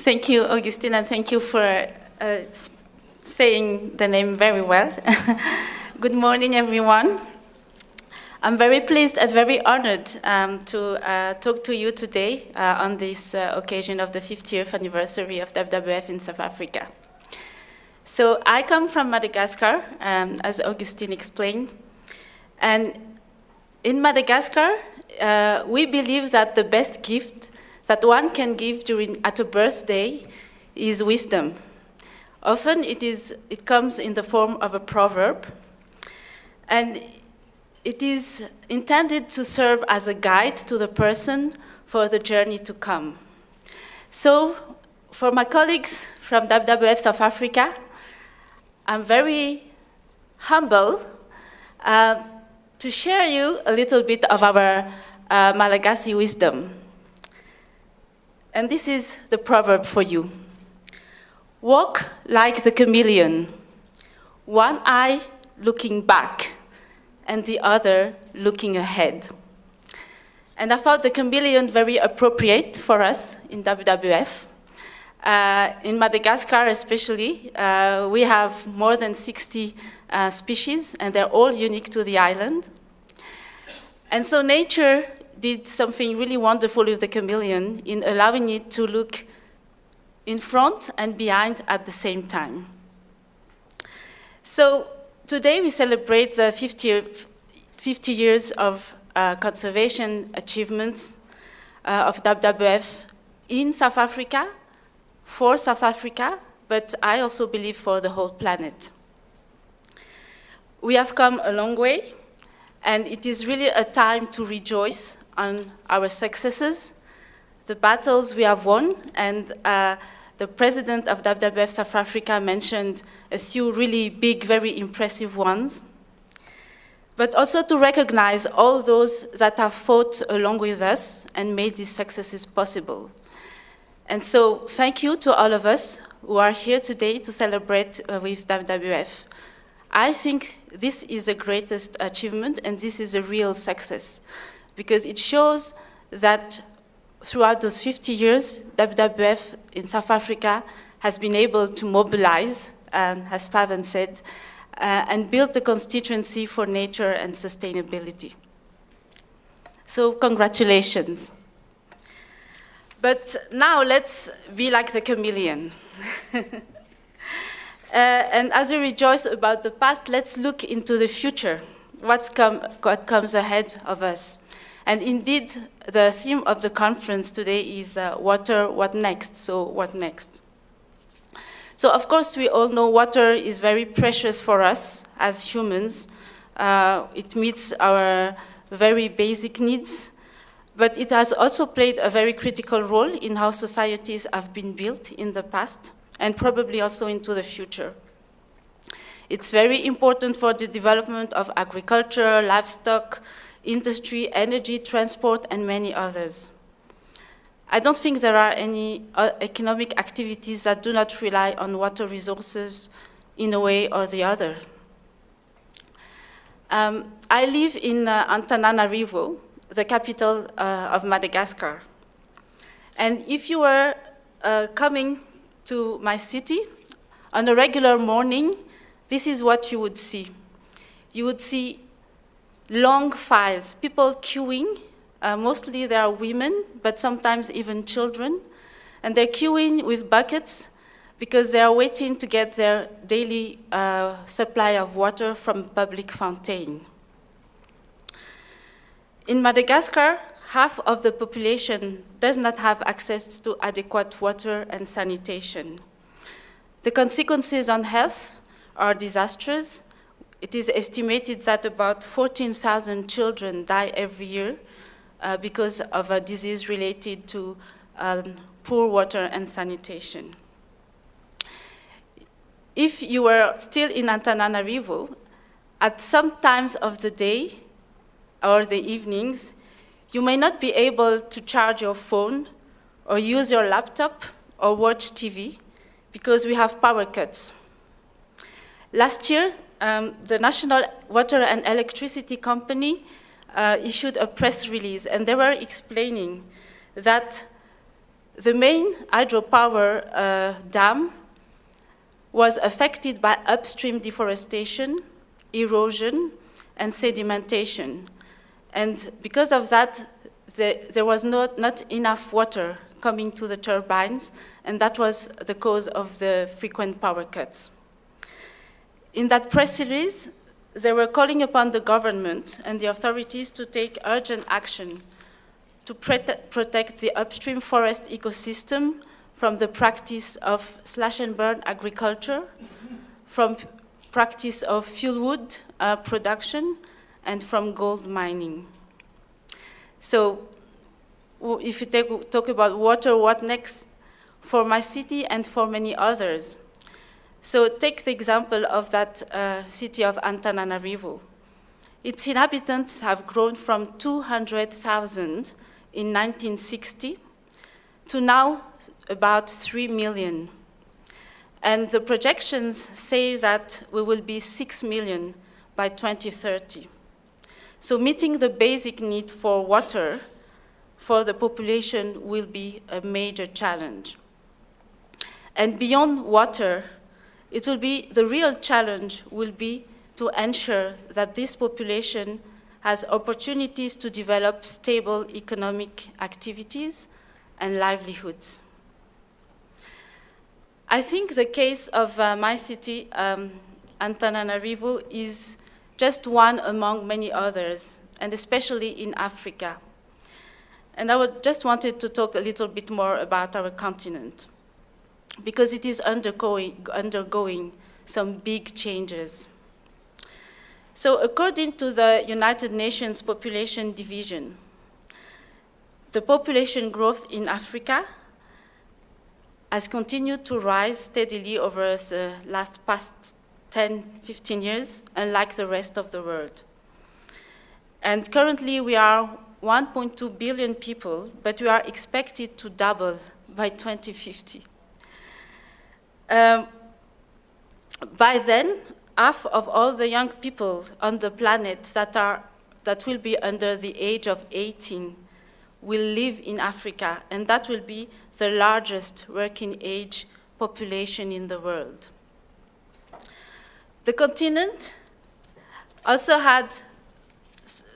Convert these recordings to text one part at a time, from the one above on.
Thank you, Augustine, and thank you for saying the name very well. Good morning, everyone. I'm very pleased and very honored to talk to you today on this occasion of the 50th anniversary of WWF in South Africa. So I come from Madagascar, as Augustine explained, and in Madagascar, we believe that the best gift that one can give at a birthday is wisdom. Often it comes in the form of a proverb, and it is intended to serve as a guide to the person for the journey to come. So, for my colleagues from WWF South Africa, I'm very humble to share you a little bit of our Malagasy wisdom. And this is the proverb for you. Walk like the chameleon, one eye looking back, and the other looking ahead. And I found the chameleon very appropriate for us in WWF. In Madagascar especially, we have more than 60 species, and they're all unique to the island. And so nature did something really wonderful with the chameleon in allowing it to look in front and behind at the same time. So today we celebrate the 50 years of conservation achievements of WWF in South Africa, for South Africa, but I also believe for the whole planet. We have come a long way, and it is really a time to rejoice on our successes, the battles we have won, and the president of WWF South Africa mentioned a few really big, very impressive ones, but also to recognize all those that have fought along with us and made these successes possible. And so thank you to all of us who are here today to celebrate with WWF. I think this is the greatest achievement, and this is a real success, because it shows that throughout those 50 years, WWF in South Africa has been able to mobilize, as Pavan said, and build the constituency for nature and sustainability. So congratulations. But now let's be like the chameleon. And as we rejoice about the past, let's look into the future, what comes ahead of us. And indeed, the theme of the conference today is water, what next? So what next? So of course, we all know water is very precious for us as humans. It meets our very basic needs, but it has also played a very critical role in how societies have been built in the past, and probably also into the future. It's very important for the development of agriculture, livestock, industry, energy, transport, and many others. I don't think there are any economic activities that do not rely on water resources in a way or the other. I live in Antananarivo, the capital of Madagascar. And if you were coming to my city on a regular morning, this is what you would see. You would see long files, people queuing. Mostly they are women, but sometimes even children. And they're queuing with buckets because they are waiting to get their daily supply of water from public fountain. In Madagascar, half of the population does not have access to adequate water and sanitation. The consequences on health are disastrous. It is estimated that about 14,000 children die every year because of a disease related to poor water and sanitation. If you were still in Antananarivo, at some times of the day or the evenings, you may not be able to charge your phone or use your laptop or watch TV because we have power cuts. Last year, the National Water and Electricity Company issued a press release, and they were explaining that The main hydropower dam was affected by upstream deforestation, erosion, and sedimentation. And because of that, there was not enough water coming to the turbines, and that was the cause of the frequent power cuts. In that press release, they were calling upon the government and the authorities to take urgent action to protect the upstream forest ecosystem from the practice of slash-and-burn agriculture, from practice of fuelwood production, and from gold mining. So if you talk about water, what next for my city and for many others? So take the example of that city of Antananarivo. Its inhabitants have grown from 200,000 in 1960 to now about 3 million. And the projections say that we will be 6 million by 2030. So meeting the basic need for water for the population will be a major challenge. And beyond water, the real challenge will be to ensure that this population has opportunities to develop stable economic activities and livelihoods. I think the case of my city, Antananarivo, is just one among many others, and especially in Africa. And I just wanted to talk a little bit more about our continent, because it is undergoing some big changes. So according to the United Nations Population Division, the population growth in Africa has continued to rise steadily over the past 10, 15 years, unlike the rest of the world. And currently we are 1.2 billion people, but we are expected to double by 2050. By then, half of all the young people on the planet that will be under the age of 18 will live in Africa, and that will be the largest working age population in the world. The continent also had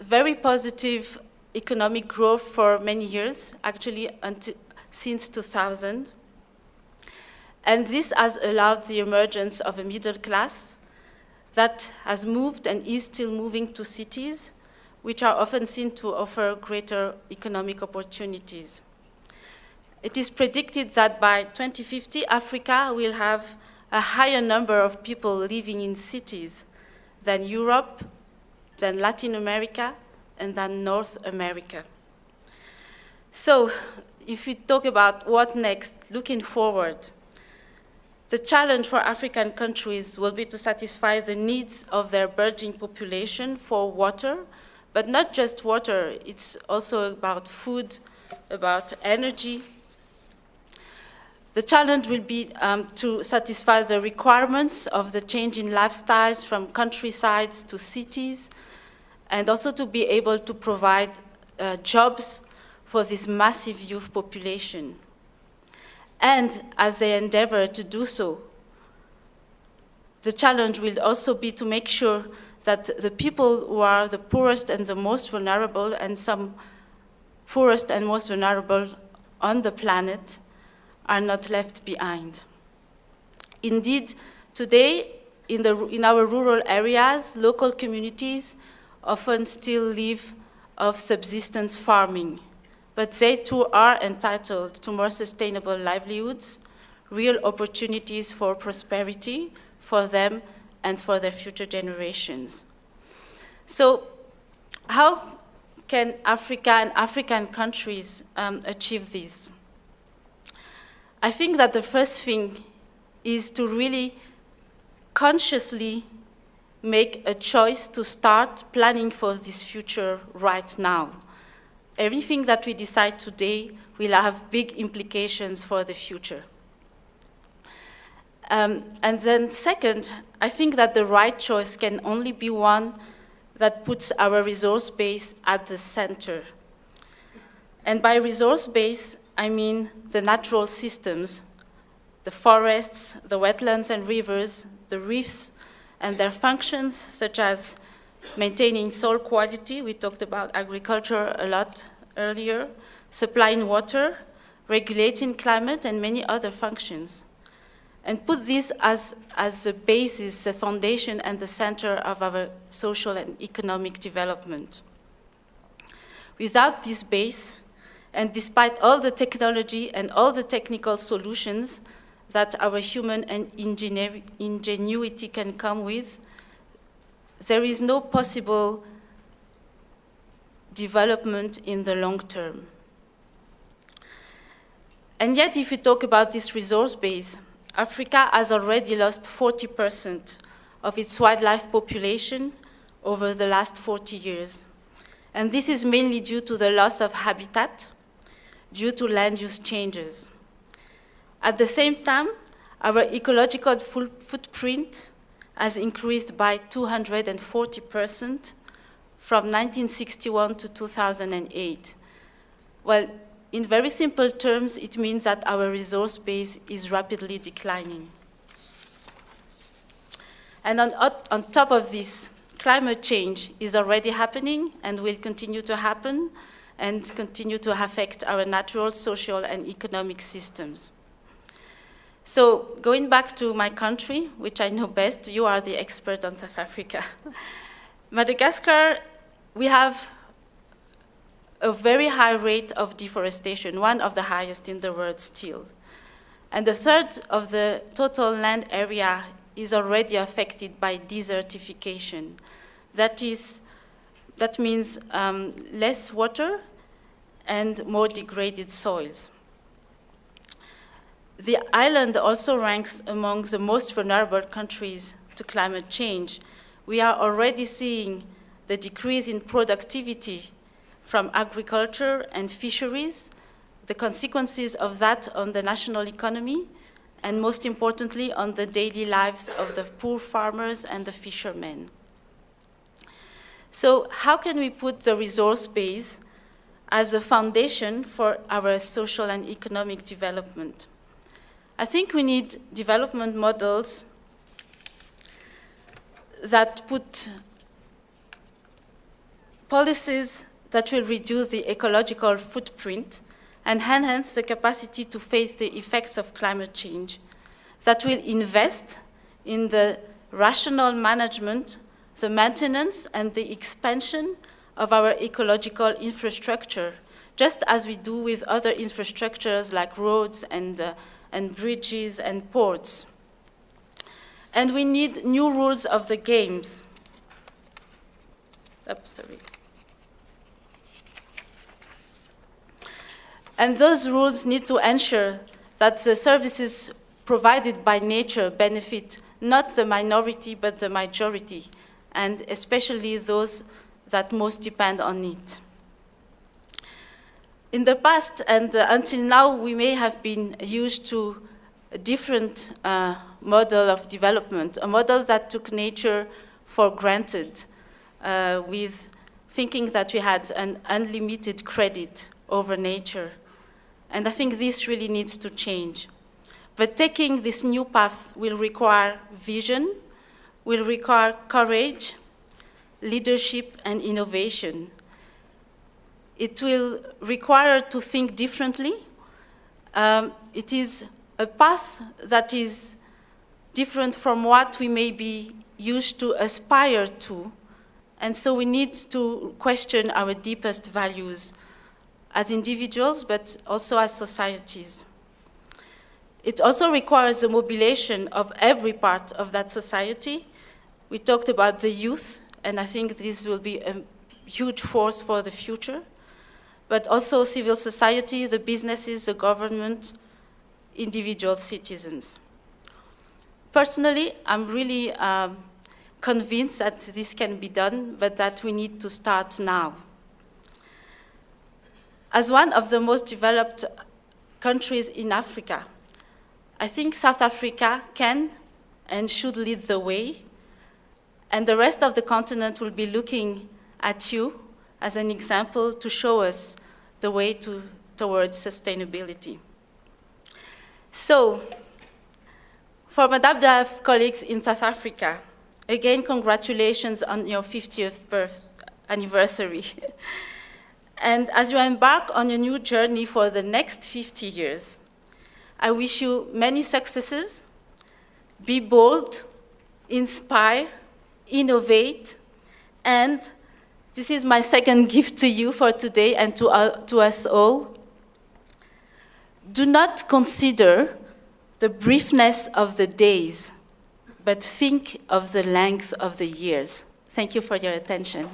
very positive economic growth for many years, actually since 2000. And this has allowed the emergence of a middle class that has moved and is still moving to cities, which are often seen to offer greater economic opportunities. It is predicted that by 2050, Africa will have a higher number of people living in cities than Europe, than Latin America, and than North America. So, if we talk about what next, looking forward, the challenge for African countries will be to satisfy the needs of their burgeoning population for water, but not just water, it's also about food, about energy. The challenge will be to satisfy the requirements of the changing lifestyles from countrysides to cities, and also to be able to provide jobs for this massive youth population. And as they endeavor to do so, the challenge will also be to make sure that the people who are the poorest and the most vulnerable, and some poorest and most vulnerable on the planet, are not left behind. Indeed, today, in our rural areas, local communities often still live of subsistence farming, but they too are entitled to more sustainable livelihoods, real opportunities for prosperity for them and for their future generations. So how can Africa and African countries achieve this? I think that the first thing is to really consciously make a choice to start planning for this future right now. Everything that we decide today will have big implications for the future. And then second, I think that the right choice can only be one that puts our resource base at the center. And by resource base, I mean the natural systems, the forests, the wetlands and rivers, the reefs, and their functions, such as maintaining soil quality, we talked about agriculture a lot earlier, supplying water, regulating climate, and many other functions. And put this as the basis, the foundation, and the center of our social and economic development. Without this base, and despite all the technology and all the technical solutions that our human and ingenuity can come with, there is no possible development in the long term. And yet, if you talk about this resource base, Africa has already lost 40% of its wildlife population over the last 40 years. And this is mainly due to the loss of habitat, due to land use changes. At the same time, our ecological footprint has increased by 240% from 1961 to 2008. Well, in very simple terms, it means that our resource base is rapidly declining. And on top of this, climate change is already happening and will continue to happen and continue to affect our natural, social, and economic systems. So going back to my country, which I know best, you are the expert on South Africa. Madagascar, we have a very high rate of deforestation, one of the highest in the world still. And a third of the total land area is already affected by desertification. That means less water and more degraded soils. The island also ranks among the most vulnerable countries to climate change. We are already seeing the decrease in productivity from agriculture and fisheries, the consequences of that on the national economy, and most importantly, on the daily lives of the poor farmers and the fishermen. So how can we put the resource base as a foundation for our social and economic development? I think we need development models that put policies that will reduce the ecological footprint and enhance the capacity to face the effects of climate change, that will invest in the rational management, the maintenance, and the expansion of our ecological infrastructure, just as we do with other infrastructures like roads and bridges and ports. And we need new rules of the games. And those rules need to ensure that the services provided by nature benefit not the minority but the majority, and especially those that most depend on it. In the past and until now, we may have been used to a different model of development, a model that took nature for granted, with thinking that we had an unlimited credit over nature. And I think this really needs to change. But taking this new path will require vision, will require courage, leadership, and innovation. It will require to think differently. It is a path that is different from what we may be used to aspire to. And so we need to question our deepest values as individuals, but also as societies. It also requires the mobilization of every part of that society. We talked about the youth, and I think this will be a huge force for the future, but also civil society, the businesses, the government, individual citizens. Personally, I'm really convinced that this can be done, but that we need to start now. As one of the most developed countries in Africa, I think South Africa can and should lead the way, and the rest of the continent will be looking at you as an example to show us the way to towards sustainability. So, for my WWF colleagues in South Africa, again, congratulations on your 50th birth anniversary. And as you embark on a new journey for the next 50 years, I wish you many successes. Be bold, inspire, innovate, and this is my second gift to you for today and to us all. Do not consider the briefness of the days, but think of the length of the years. Thank you for your attention.